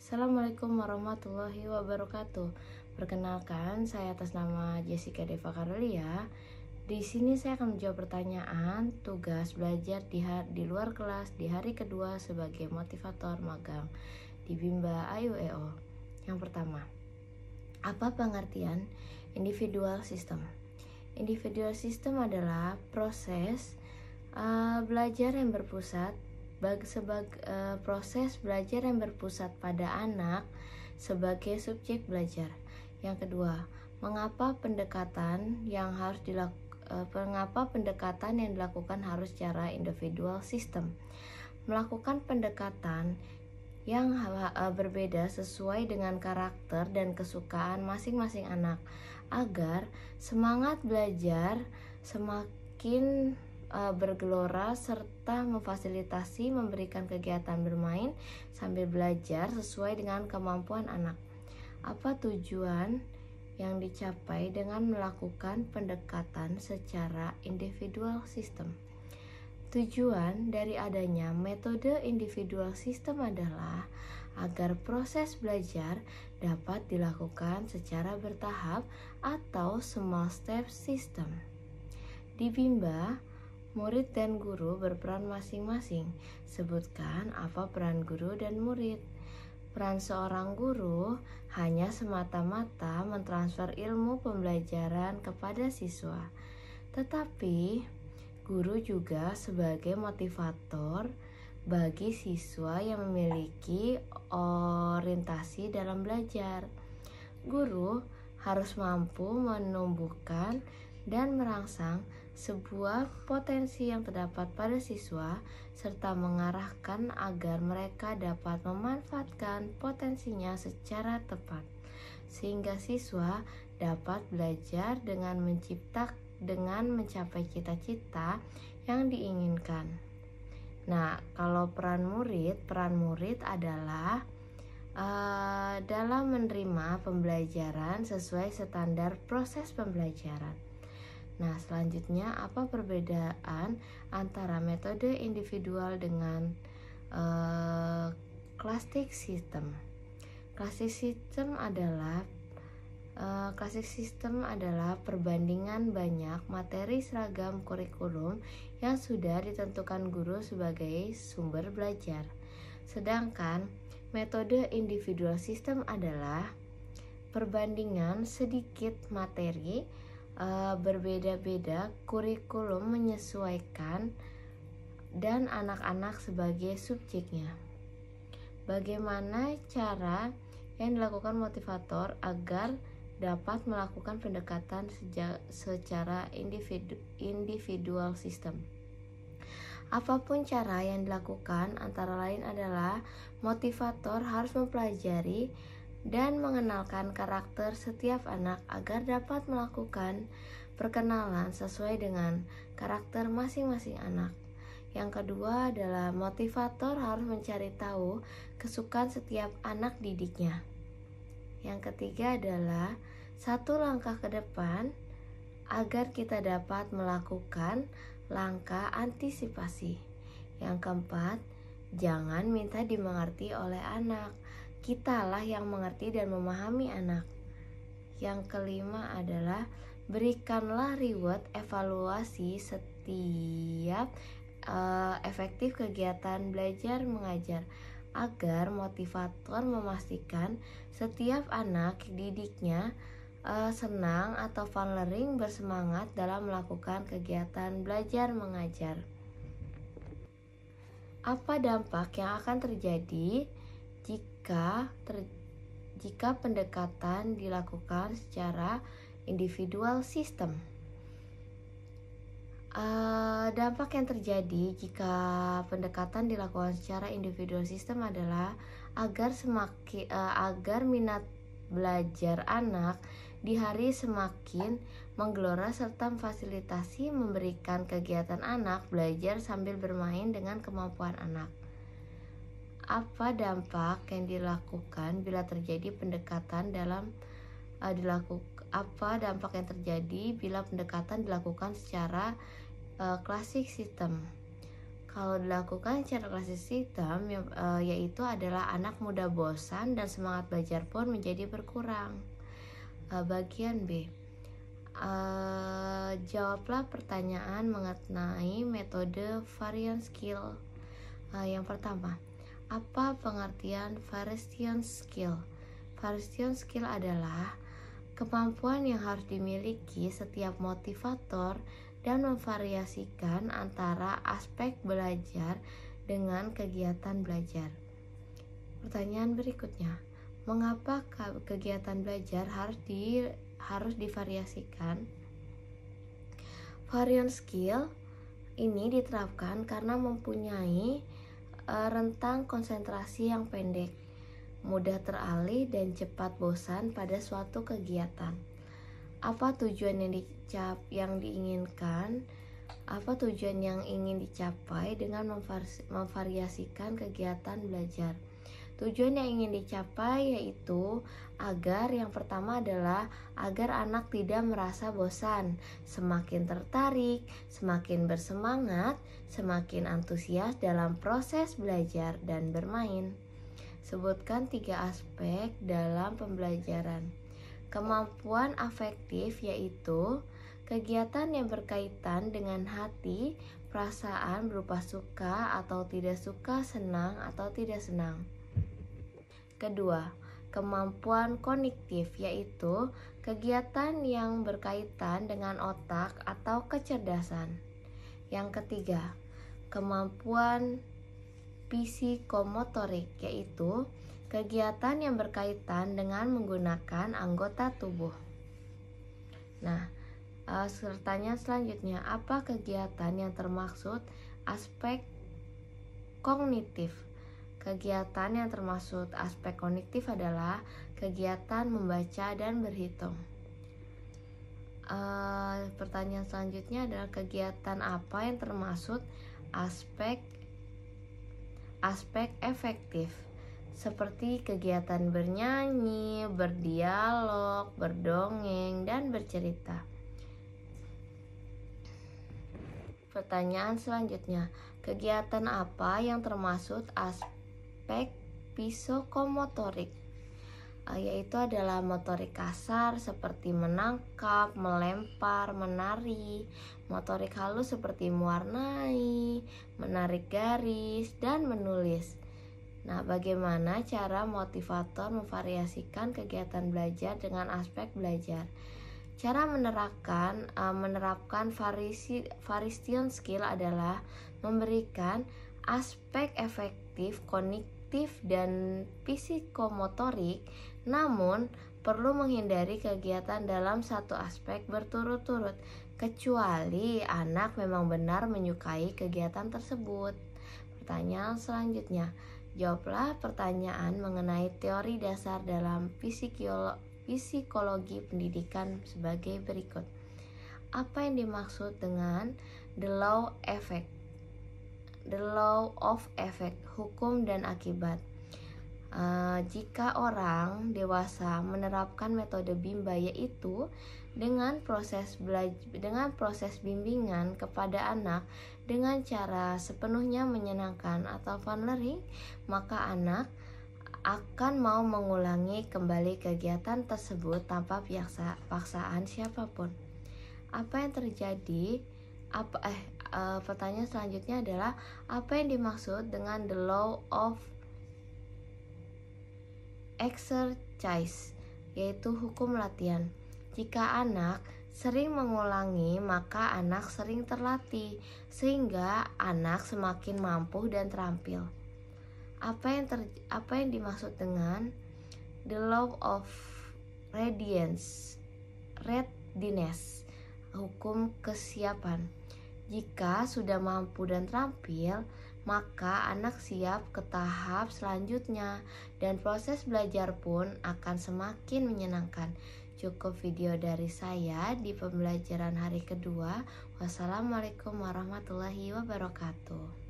Assalamualaikum warahmatullahi wabarakatuh. Perkenalkan, saya atas nama Jessica Deva Karolia. Di sini saya akan menjawab pertanyaan tugas belajar di luar kelas di hari kedua sebagai motivator magang di Bimba AYU/EO. Yang pertama, apa pengertian individual system? Individual system adalah proses belajar yang berpusat proses belajar yang berpusat pada anak sebagai subjek belajar. Yang kedua, mengapa pendekatan yang dilakukan harus secara individual system? Melakukan pendekatan yang berbeda sesuai dengan karakter dan kesukaan masing-masing anak agar semangat belajar semakin bergelora serta memfasilitasi memberikan kegiatan bermain sambil belajar sesuai dengan kemampuan anak. Apa tujuan yang dicapai dengan melakukan pendekatan secara individual system? Tujuan dari adanya metode individual system adalah agar proses belajar dapat dilakukan secara bertahap atau small step system. Di Bimba, murid dan guru berperan masing-masing. Sebutkan apa peran guru dan murid. Peran seorang guru hanya semata-mata mentransfer ilmu pembelajaran kepada siswa. Tetapi guru juga sebagai motivator bagi siswa yang memiliki orientasi dalam belajar. Guru harus mampu menumbuhkan dan merangsang sebuah potensi yang terdapat pada siswa serta mengarahkan agar mereka dapat memanfaatkan potensinya secara tepat sehingga siswa dapat belajar dengan mencapai cita-cita yang diinginkan. Nah, kalau peran murid adalah dalam menerima pembelajaran sesuai standar proses pembelajaran. Nah, selanjutnya apa perbedaan antara metode individual dengan classic system? Classic system adalah perbandingan banyak materi seragam kurikulum yang sudah ditentukan guru sebagai sumber belajar. Sedangkan metode individual system adalah perbandingan sedikit materi berbeda-beda kurikulum menyesuaikan dan anak-anak sebagai subjeknya. Bagaimana cara yang dilakukan motivator agar dapat melakukan pendekatan secara individual system? Apapun cara yang dilakukan, antara lain adalah motivator harus mempelajari dan mengenalkan karakter setiap anak agar dapat melakukan perkenalan sesuai dengan karakter masing-masing anak. Yang kedua adalah motivator harus mencari tahu kesukaan setiap anak didiknya. Yang ketiga adalah satu langkah ke depan agar kita dapat melakukan langkah antisipasi. Yang keempat, jangan minta dimengerti oleh anak. Kitalah yang mengerti dan memahami anak. Yang kelima adalah berikanlah reward evaluasi setiap efektif kegiatan belajar mengajar agar motivator memastikan setiap anak didiknya senang atau fun learning, bersemangat dalam melakukan kegiatan belajar mengajar. Apa dampak yang akan terjadi jika pendekatan dilakukan secara individual system? Dampak yang terjadi jika pendekatan dilakukan secara individual system adalah agar minat belajar anak di hari semakin menggelora serta memfasilitasi memberikan kegiatan anak belajar sambil bermain dengan kemampuan anak. Apa dampak yang dilakukan bila terjadi pendekatan dilakukan secara classic system? Kalau dilakukan secara klasik sistem, yaitu adalah anak mudah bosan dan semangat belajar pun menjadi berkurang. Bagian B. Jawablah pertanyaan mengenai metode varian skill. Yang pertama, apa pengertian variation skill? Variation skill adalah kemampuan yang harus dimiliki setiap motivator dan memvariasikan antara aspek belajar dengan kegiatan belajar. Pertanyaan berikutnya, mengapa kegiatan belajar harus divariasikan? Varian skill ini diterapkan karena mempunyai rentang konsentrasi yang pendek, mudah teralih dan cepat bosan pada suatu kegiatan. Apa tujuan yang diinginkan? Apa tujuan yang ingin dicapai dengan memvariasikan kegiatan belajar? Tujuan yang ingin dicapai yaitu yang pertama adalah agar anak tidak merasa bosan, semakin tertarik, semakin bersemangat, semakin antusias dalam proses belajar dan bermain. Sebutkan 3 aspek dalam pembelajaran. Kemampuan afektif yaitu kegiatan yang berkaitan dengan hati, perasaan berupa suka atau tidak suka, senang atau tidak senang. Kedua, kemampuan kognitif yaitu kegiatan yang berkaitan dengan otak atau kecerdasan. Yang ketiga, kemampuan psikomotorik yaitu kegiatan yang berkaitan dengan menggunakan anggota tubuh. Nah, pertanyaan selanjutnya, apa kegiatan yang termaksud aspek kognitif? Kegiatan yang termasuk aspek kognitif adalah kegiatan membaca dan berhitung. Pertanyaan selanjutnya adalah kegiatan apa yang termasuk aspek efektif, seperti kegiatan bernyanyi, berdialog, berdongeng, dan bercerita. Pertanyaan selanjutnya, kegiatan apa yang termasuk aspek psikomotorik? Yaitu adalah motorik kasar seperti menangkap, melempar, menari, motorik halus seperti mewarnai, menarik garis, dan menulis. Nah, bagaimana cara motivator memvariasikan kegiatan belajar dengan aspek belajar? Cara menerapkan variation skill adalah memberikan aspek efektif, kognitif, dan psikomotorik, namun perlu menghindari kegiatan dalam satu aspek berturut-turut, kecuali anak memang benar menyukai kegiatan tersebut. Pertanyaan selanjutnya, jawablah pertanyaan mengenai teori dasar dalam psikologi pendidikan sebagai berikut. Apa yang dimaksud dengan the law of effect, hukum dan akibat? Jika orang dewasa menerapkan metode bimba, yaitu dengan proses bimbingan kepada anak dengan cara sepenuhnya menyenangkan atau fun learning, maka anak akan mau mengulangi kembali kegiatan tersebut tanpa paksaan siapapun. Apa yang terjadi? Pertanyaan selanjutnya adalah apa yang dimaksud dengan the law of exercise, yaitu hukum latihan. Jika anak sering mengulangi, maka anak sering terlatih, sehingga anak semakin mampu dan terampil. Apa yang dimaksud dengan the law of readiness, hukum kesiapan? Jika sudah mampu dan terampil, maka anak siap ke tahap selanjutnya dan proses belajar pun akan semakin menyenangkan. Cukup video dari saya di pembelajaran hari kedua. Wassalamualaikum warahmatullahi wabarakatuh.